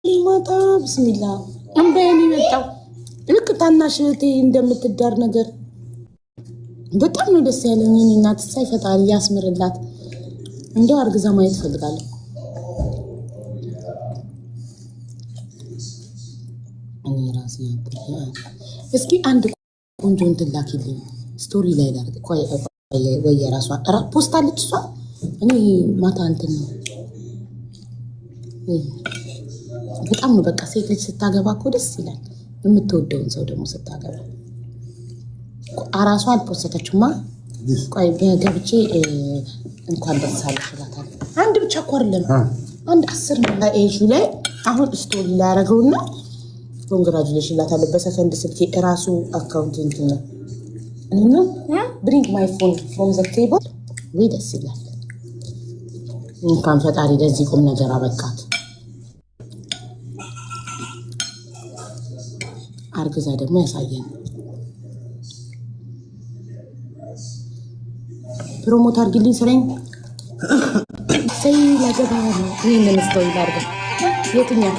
ይመጣ ብስሚላ እንበይን ይመጣው ልክ ታናሽ እህቴ እንደምትዳር ነገር በጣም ነው ደስ ያለኝ። እኔ እናት ሳይ ፈጣሪ ያስምርላት። እንደው አርግዛ ማየት ፈልጋለሁ። እኔ ራሴ እስኪ አንድ ቆንጆ እንትን ላኪልኝ ስቶሪ ላይ ላድርግ። ወይ የራሷ ፖስት አለች እሷ። እኔ ማታ እንትን ነው በጣም ነው በቃ ሴት ልጅ ስታገባ እኮ ደስ ይላል። የምትወደውን ሰው ደግሞ ስታገባ አራሷ አልፖስተችማ። ቆይ በገብቼ እንኳን ደስ አለሽ እላታለሁ። አንድ ብቻ እኮ አይደለም አንድ 10 ነው ኤጁ ላይ አሁን ስቶሪ ላይ ያደረገውና ኮንግራቹሌሽን እላታለሁ። በሰከንድ ስልኬ እራሱ አካውንቲንግ ነው እና ብሪንግ ማይ ፎን ፍሮም ዘ ቴብል ወይ ደስ ይላል። እንኳን ፈጣሪ ለዚህ ቁም ነገር አበቃት። አርግዛ ደግሞ ያሳየን። ፕሮሞት አርግልኝ ስራኝ ሰይ ለገባ ነው። ይሄንን ስቶሪ ላርግ የትኛው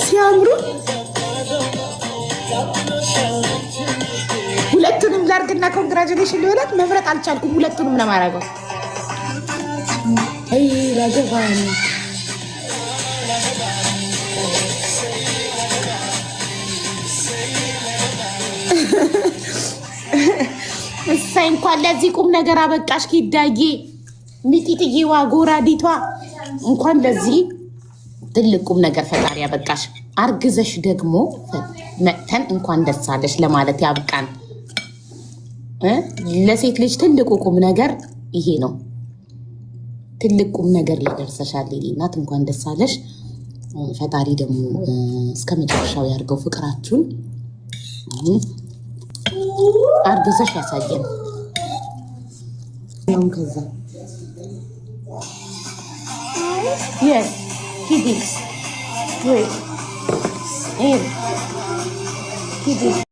ሲያምሩ ሁለቱንም ላርግና ኮንግራቹሌሽን ልበላት። መምረጥ አልቻልኩም። ሁለቱንም ነው ማረገው። አይ ለገባ ነው እሰይ እንኳን ለዚህ ቁም ነገር አበቃሽ ኪዳዬ። ሚጢጥዬዋ ጎራዲቷ እንኳን ለዚህ ትልቅ ቁም ነገር ፈጣሪ ያበቃሽ። አርግዘሽ ደግሞ መተን እንኳን ደስ አለሽ ለማለት ያብቃን። ለሴት ልጅ ትልቁ ቁም ነገር ይሄ ነው። ትልቅ ቁም ነገር ላይ ደርሰሻል እናት፣ እንኳን ደስ አለሽ። ፈጣሪ ደግሞ እስከ መጨረሻው ያድርገው ፍቅራችሁን። አርግዘሽ ያሳየን። ነው ከዛ yes he did wait he did